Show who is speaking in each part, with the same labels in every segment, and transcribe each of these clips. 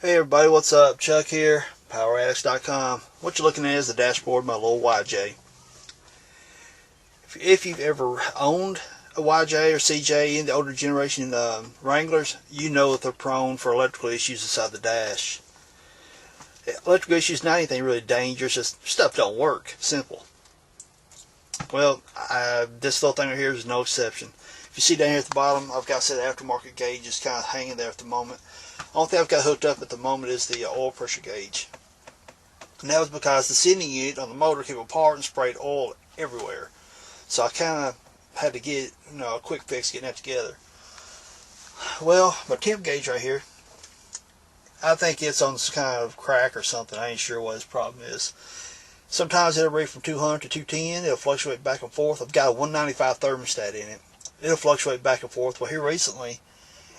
Speaker 1: Hey everybody, what's up? Chuck here, PowerAddicts.com. What you're looking at is the dashboard of my little YJ. If you've ever owned a YJ or CJ in the older generation Wranglers, you know that they're prone for electrical issues inside the dash. Electrical issues, not anything really dangerous, just stuff don't work. Simple. Well, this little thing right here is no exception. If you see down here at the bottom, I've got a set of aftermarket gauges kind of hanging there at the moment. Only thing I've got hooked up at the moment is the oil pressure gauge. And that was because the sending unit on the motor came apart and sprayed oil everywhere. So I kind of had to get a quick fix getting that together. Well, my temp gauge right here, I think it's on some kind of crack or something. I ain't sure what its problem is. Sometimes it'll read from 200 to 210. It'll fluctuate back and forth. I've got a 195 thermostat in it. It'll fluctuate back and forth. Well, here recently,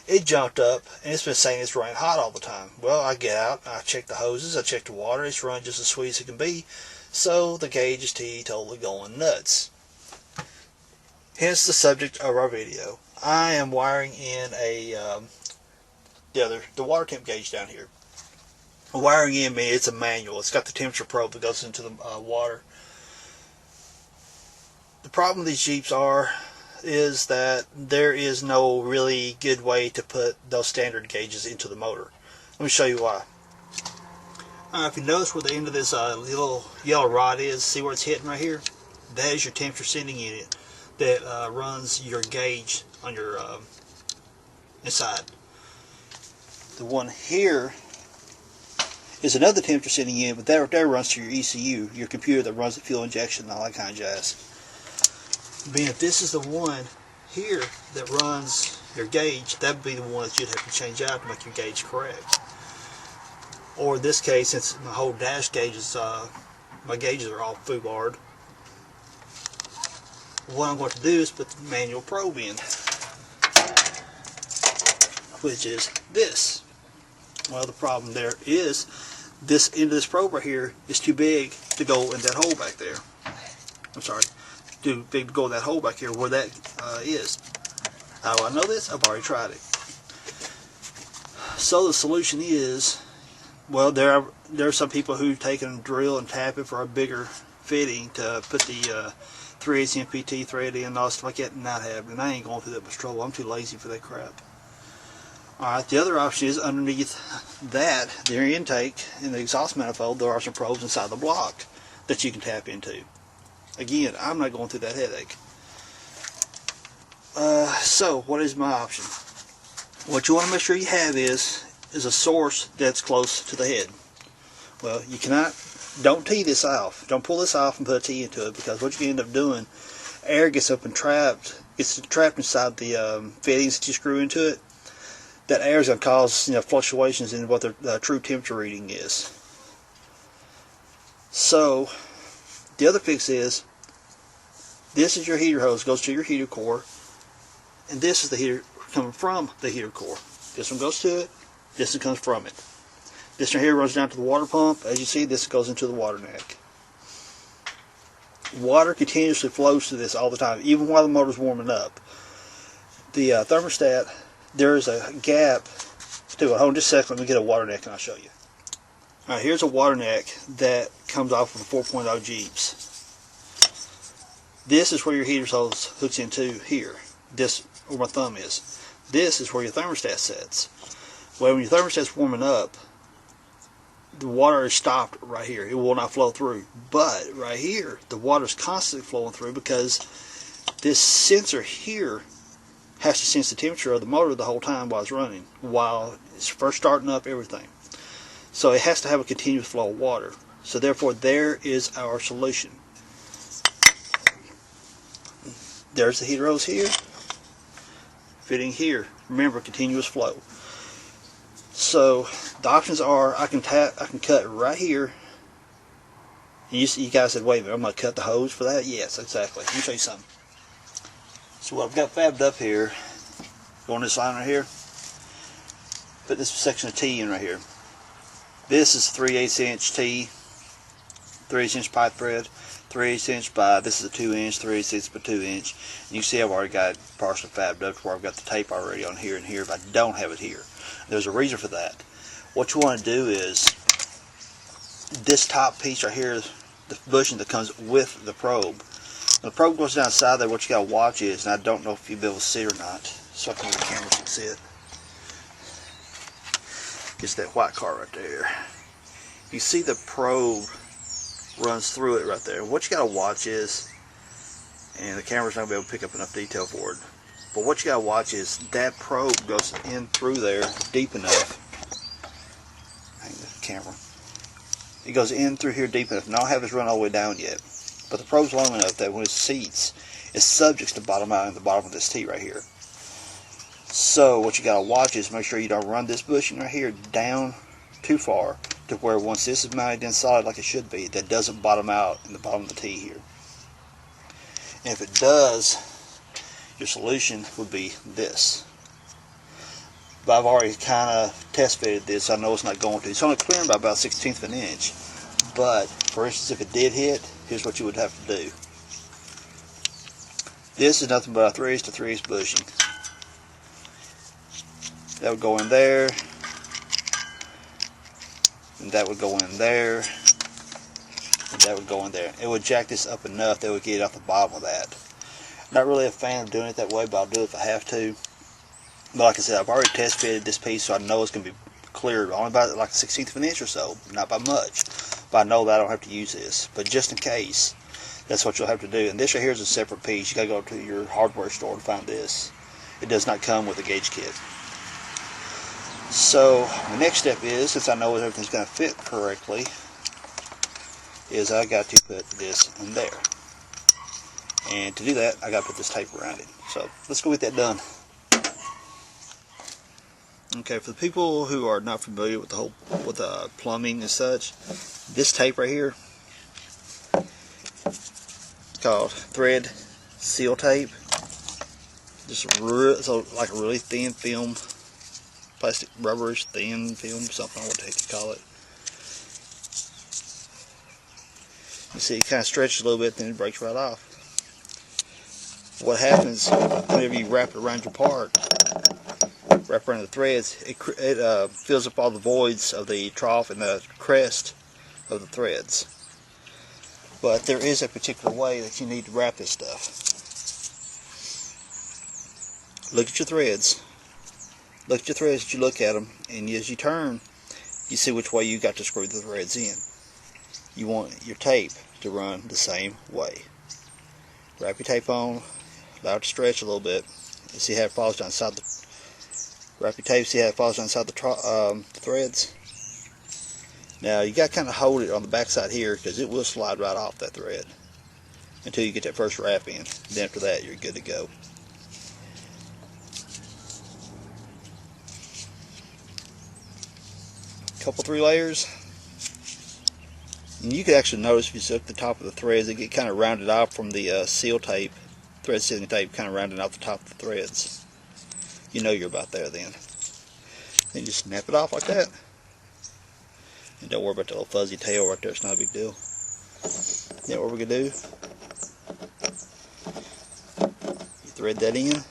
Speaker 1: it jumped up, and it's been saying it's running hot all the time. Well, I get out, I check the hoses, I check the water. It's running just as sweet as it can be. So the gauge is totally going nuts. Hence the subject of our video. I am wiring in the water temp gauge down here. Wiring in means it's a manual. It's got the temperature probe that goes into the water. The problem with these Jeeps is that there is no really good way to put those standard gauges into the motor. Let me show you why. If you notice where the end of this little yellow rod is, see where it's hitting right here? That is your temperature sending unit that runs your gauge on your inside. The one here is another temperature sending unit, but that right there runs to your ECU, your computer that runs the fuel injection and all that kind of jazz. Being if this is the one here that runs your gauge, that would be the one that you'd have to change out to make your gauge correct. Or in this case, since my whole dash gauges, my gauges are all foobarred, what I'm going to do is put the manual probe in, which is this. Well, the problem there is this end of this probe right here is too big to go in that hole back there. I'm sorry. Too big to go in that hole back here where that is. How do I know this? I've already tried it. So the solution is, well, there are some people who take and drill and tap it for a bigger fitting to put the 3/8 MPT thread in and all stuff like that, and not have it. And I ain't going through that much trouble. I'm too lazy for that crap. Alright, the other option is underneath that, their intake in the exhaust manifold, there are some probes inside the block that you can tap into. Again, I'm not going through that headache. So, what is my option? What you want to make sure you have is a source that's close to the head. Well, you cannot, don't tee this off. Don't pull this off and put a tee into it, because what you can end up doing, air gets up and gets trapped inside the fittings that you screw into it. That air is going to cause fluctuations in what the true temperature reading is. So, the other fix is, this is your heater hose, goes to your heater core, and this is the heater coming from the heater core. This one goes to it, this one comes from it. This one here runs down to the water pump. As you see, this goes into the water neck. Water continuously flows through this all the time, even while the motor's warming up. The thermostat, there is a gap to it. Hold on just a second, let me get a water neck and I'll show you. Alright, here's a water neck that comes off of the 4.0 Jeeps. This is where your heater hose hooks into here. This, where my thumb is. This is where your thermostat sets. Well, when your thermostat's warming up, the water is stopped right here. It will not flow through. But right here, the water is constantly flowing through because this sensor here has to sense the temperature of the motor the whole time while it's running, while it's first starting up everything. So it has to have a continuous flow of water. So therefore, there is our solution. There's the heater hose here, fitting here. Remember, continuous flow. So the options are, I can cut right here. You guys said, wait a minute, I'm going to cut the hose for that? Yes, exactly. Let me show you something. So what I've got fabbed up here, going this line right here, put this section of T in right here. This is 3/8 inch T, 3/8 inch pipe thread, 3/8 inch by, this is a 2 inch, 3/8 inch by 2 inch. And you can see I've already got it partially fabbed up to where I've got the tape already on here and here, but I don't have it here. There's a reason for that. what you want to do is this top piece right here, the bushing that comes with the probe. When the probe goes down inside there, what you got to watch is, and I don't know if you'll be able to see it or not, so I can move the camera so you can see it. It's that white car right there. You see the probe runs through it right there. What you got to watch is, and the camera's not going to be able to pick up enough detail for it, but what you got to watch is that probe goes in through there deep enough. Hang the camera. It goes in through here deep enough, and I don't have this run all the way down yet. But the probe's long enough that when it seats, it subjects to bottom out in the bottom of this T right here. So what you got to watch is make sure you don't run this bushing right here down too far to where once this is mounted in solid like it should be, that doesn't bottom out in the bottom of the T here. And if it does, your solution would be this. But I've already kind of test fitted this. I know it's not going to. It's only clearing by about 1/16 of an inch. But for instance, if it did hit, here's what you would have to do. This is nothing but a 3/8 to 3/8 bushing. That would go in there, and that would go in there, and that would go in there. It would jack this up enough that it would get it off the bottom of that. Not really a fan of doing it that way, but I'll do it if I have to. But like I said, I've already test fitted this piece, so I know it's going to be cleared only by like 1/16 of an inch or so, not by much. But I know that I don't have to use this. But just in case, that's what you'll have to do. And this right here is a separate piece. You got to go to your hardware store to find this. It does not come with a gauge kit. So the next step is, since I know everything's going to fit correctly, is I got to put this in there. And to do that, I got to put this tape around it. So let's go get that done. Okay, for the people who are not familiar with the whole plumbing and such, this tape right here, it's called thread seal tape. Just like a really thin film, plastic rubberish thin film, something, what the heck you call it. You see, it kind of stretches a little bit, then it breaks right off. What happens whenever you wrap it around your part, wrap around the threads, it fills up all the voids of the trough and the crest of the threads. But there is a particular way that you need to wrap this stuff. Look at your threads. Look at your threads as you look at them, and as you turn, you see which way you got to screw the threads in. You want your tape to run the same way. Wrap your tape on, allow it to stretch a little bit, and see how it falls down inside the. Wrap your tape, see how it falls down inside the threads. Now you got to kind of hold it on the back side here, because it will slide right off that thread until you get that first wrap in. Then after that, you're good to go. Couple 3 layers, and you can actually notice if you look at the top of the threads, they get kind of rounded off from the seal tape, thread sealing tape, kind of rounding off the top of the threads. You know you're about there then. Then you just snap it off like that, and don't worry about the little fuzzy tail right there. It's not a big deal. Then what we're gonna do, you thread that in.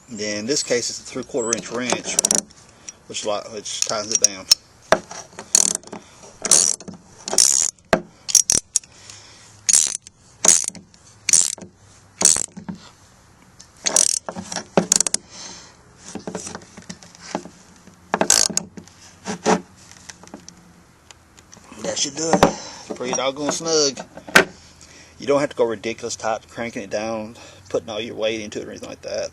Speaker 1: Then in this case it's a 3/4 inch wrench, which tightens it down. That should do it. Pretty doggone snug. You don't have to go ridiculous tight, cranking it down, putting all your weight into it or anything like that.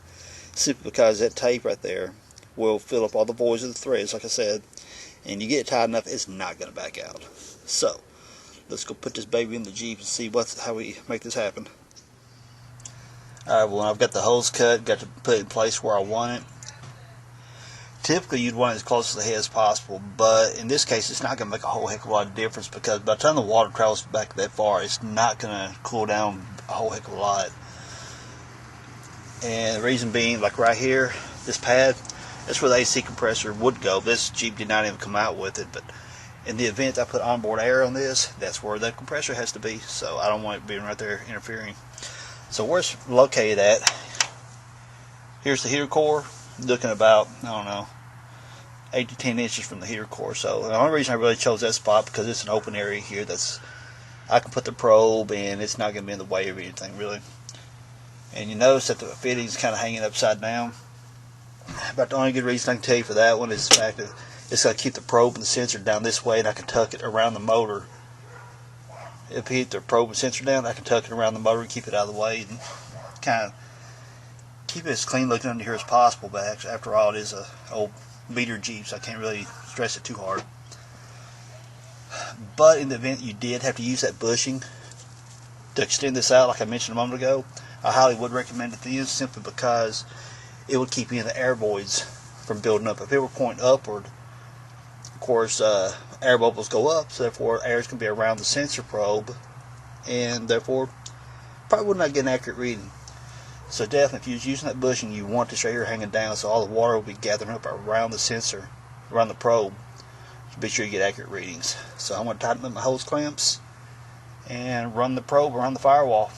Speaker 1: Simply because that tape right there will fill up all the voids of the threads, like I said, and you get it tight enough, it's not going to back out. So let's go put this baby in the Jeep and see how we make this happen. Alright, well, I've got the holes cut, got to put it in place where I want it. Typically you'd want it as close to the head as possible, but in this case it's not going to make a whole heck of a lot of difference, because by the time the water travels back that far, it's not going to cool down a whole heck of a lot. And the reason being, like right here, this pad, that's where the AC compressor would go. This Jeep did not even come out with it, but in the event I put onboard air on this, that's where the compressor has to be, so I don't want it being right there interfering. So where it's located at, here's the heater core, looking about, I don't know, 8 to 10 inches from the heater core. So the only reason I really chose that spot because it's an open area here that's I can put the probe and it's not going to be in the way of anything really. And you notice that the fitting's kind of hanging upside down. About the only good reason I can tell you for that one is the fact that it's going to keep the probe and the sensor down this way, and I can tuck it around the motor. If I keep the probe and sensor down, I can tuck it around the motor and keep it out of the way and kind of keep it as clean looking under here as possible. But actually, after all, it is a old beater Jeep, so I can't really stress it too hard. But in the event you did have to use that bushing to extend this out, like I mentioned a moment ago, I highly would recommend it to you simply because it would keep any of the air voids from building up. If it were pointing upward, of course, air bubbles go up, so therefore air is going to be around the sensor probe, and therefore probably would not get an accurate reading. So definitely, if you're using that bushing, you want this right here hanging down, so all the water will be gathering up around the sensor, around the probe, to be sure you get accurate readings. So I'm going to tighten up my hose clamps and run the probe around the firewall.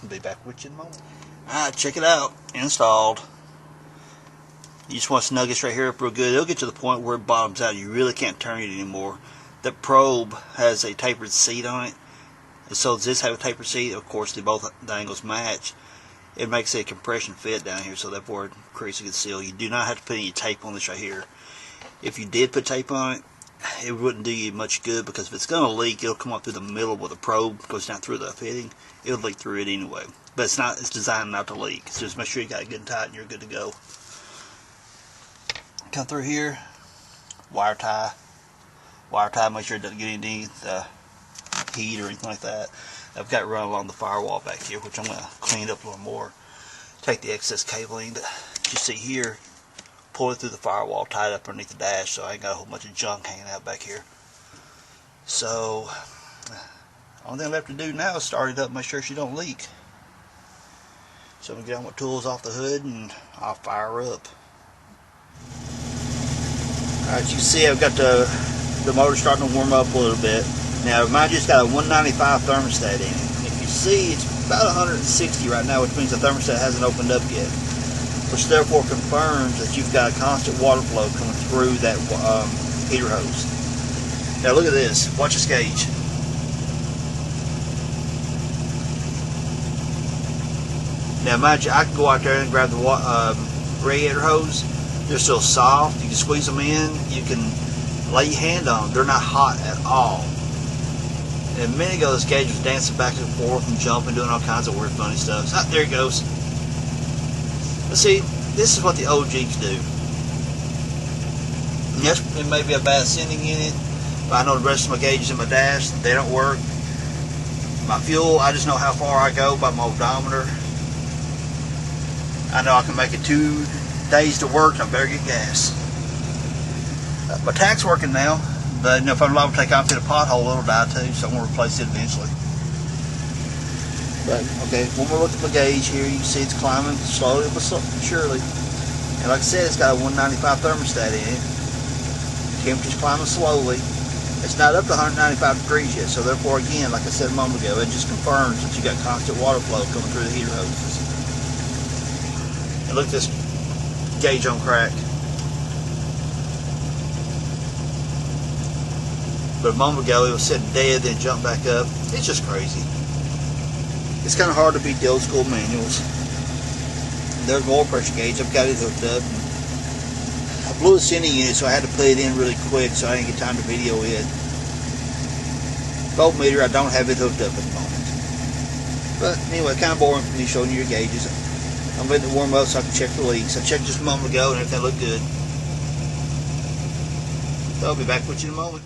Speaker 1: I'll be back with you in a moment. Alright, check it out. Installed. You just want to snug this right here up real good. It'll get to the point where it bottoms out. You really can't turn it anymore. That probe has a tapered seat on it. And so does this have a tapered seat? Of course, the angles match. It makes a compression fit down here, so therefore it creates a good seal. You do not have to put any tape on this right here. If you did put tape on it, it wouldn't do you much good, because if it's going to leak, it'll come up through the middle where the probe goes down through the fitting. It'll leak through it anyway. But it's designed not to leak. So just make sure you got it good and tight and you're good to go. Come through here, wire tie, make sure it doesn't get any heat or anything like that. I've got it run along the firewall back here, which I'm going to clean up a little more. Take the excess cabling that you see here, pull it through the firewall, tie it up underneath the dash, so I ain't got a whole bunch of junk hanging out back here. So, only thing left to do now is start it up and make sure she don't leak. So I'm going to get all my tools off the hood and I'll fire her up. Alright, you can see I've got the motor starting to warm up a little bit. Now, mind you, it's got a 195 thermostat in it. And if you see, it's about 160 right now, which means the thermostat hasn't opened up yet. Which therefore confirms that you've got a constant water flow coming through that heater hose. Now look at this. Watch this gauge. Now mind you, I can go out there and grab the radiator hose. They're still soft. You can squeeze them in. You can lay your hand on them. They're not hot at all. And a minute ago, this gauge was dancing back and forth and jumping, doing all kinds of weird, funny stuff. So, there it goes. But see, this is what the old Jeeps do. Yes, it may be a bad sending unit, but I know the rest of my gauges in my dash, they don't work. My fuel, I just know how far I go by my odometer. I know I can make it 2 days to work, and I better get gas. My tank's working now, but you know, if I'm allowed to take off, hit a pothole, it'll die too, so I'm going to replace it eventually. But, okay, one more look at my gauge here. You can see it's climbing slowly but surely. And like I said, it's got a 195 thermostat in it. Temperature's climbing slowly. It's not up to 195 degrees yet, so therefore, again, like I said a moment ago, it just confirms that you got constant water flow coming through the heater hoses. And look at this gauge on crack. But a moment ago, it was sitting dead, then jumped back up. It's just crazy. It's kind of hard to beat the old school manuals. There's an oil pressure gauge. I've got it hooked up. I blew a sending unit, so I had to put it in really quick, so I didn't get time to video it. Voltmeter, I don't have it hooked up at the moment. But anyway, kind of boring for me showing you your gauges. I'm letting it warm up so I can check the leaks. I checked just a moment ago, and everything looked good. So I'll be back with you in a moment.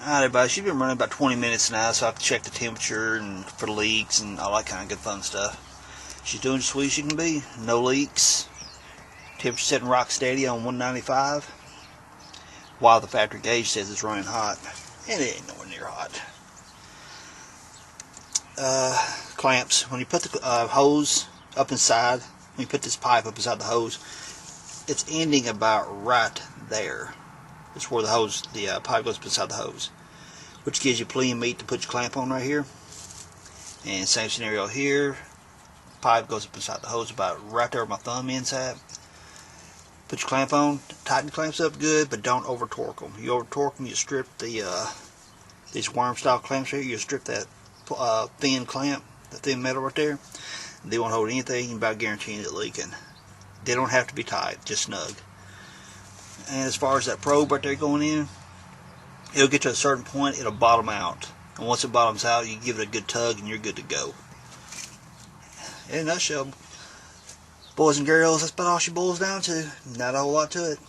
Speaker 1: Alright everybody, she's been running about 20 minutes now, so I have to check the temperature and for leaks and all that kind of good fun stuff. She's doing as sweet as she can be. No leaks. Temperature setting rock steady on 195. While the factory gauge says it's running hot. And it ain't nowhere near hot. Clamps. When you put the hose up inside, when you put this pipe up inside the hose, it's ending about right there. It's where the pipe goes inside the hose, which gives you plenty of meat to put your clamp on right here. And same scenario here. Pipe goes up inside the hose about right there where my thumb ends at. Put your clamp on, tighten the clamps up good, but don't over torque them. You over torque them, you strip the these worm style clamps here. You strip that thin clamp, the thin metal right there. They won't hold anything, about guaranteeing it leaking. They don't have to be tight, just snug. And as far as that probe right there going in, it'll get to a certain point, it'll bottom out. And once it bottoms out, you give it a good tug and you're good to go. In a nutshell, boys and girls, that's about all she boils down to. Not a whole lot to it.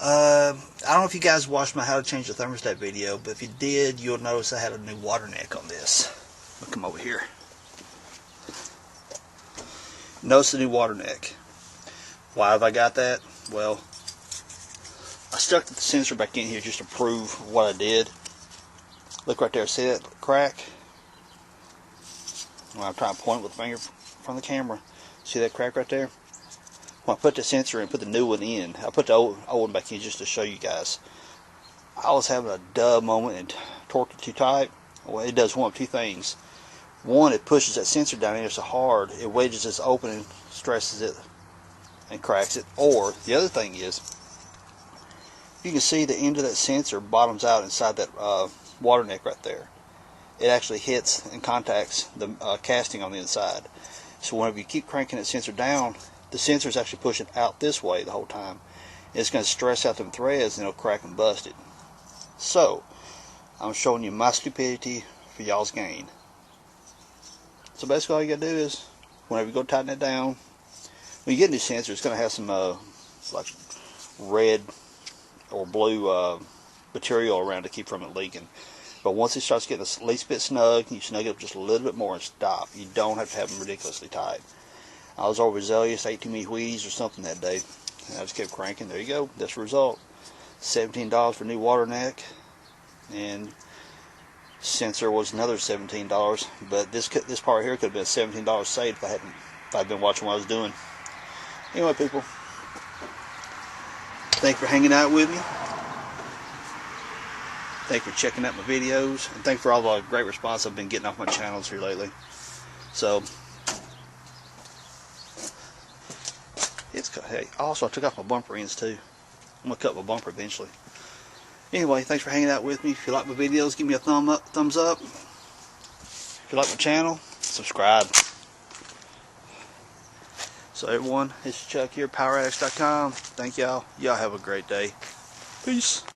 Speaker 1: I don't know if you guys watched my how to change the thermostat video, but if you did, you'll notice I had a new water neck on this. I'll come over here. Notice the new water neck. Why have I got that? Well, I stuck the sensor back in here just to prove what I did. Look right there, see that crack? When I'm trying to point with the finger from the camera. See that crack right there? When I put the sensor in, put the new one in, I put the old one back in just to show you guys. I was having a duh moment and torqued it too tight. Well, it does one of two things. One, it pushes that sensor down in there so hard, it wedges this opening, stresses it, and cracks it. Or, the other thing is, you can see the end of that sensor bottoms out inside that water neck right there. It actually hits and contacts the casting on the inside. So whenever you keep cranking that sensor down, the sensor is actually pushing out this way the whole time. It's going to stress out them threads and it'll crack and bust it. So, I'm showing you my stupidity for y'all's gain. So basically all you got to do is, whenever you go tighten it down, when you get a new sensor, it's going to have some like red or blue material around to keep from it leaking. But once it starts getting the least bit snug, you snug it up just a little bit more and stop. You don't have to have them ridiculously tight. I was overzealous, ate too many Wheaties or something that day, and I just kept cranking. There you go. That's the result. $17 for new water neck, and sensor was another $17. But this part here could have been $17 saved if I'd been watching what I was doing. Anyway, people, thanks for hanging out with me. Thanks for checking out my videos, and thanks for all the great response I've been getting off my channels here lately. So, hey, also I took off my bumper ends too. I'm gonna cut my bumper eventually. Anyway, thanks for hanging out with me. If you like my videos, give me a thumbs up. If you like my channel, subscribe. So everyone, it's Chuck here, PowerAddicts.com. Thank y'all. Y'all have a great day. Peace.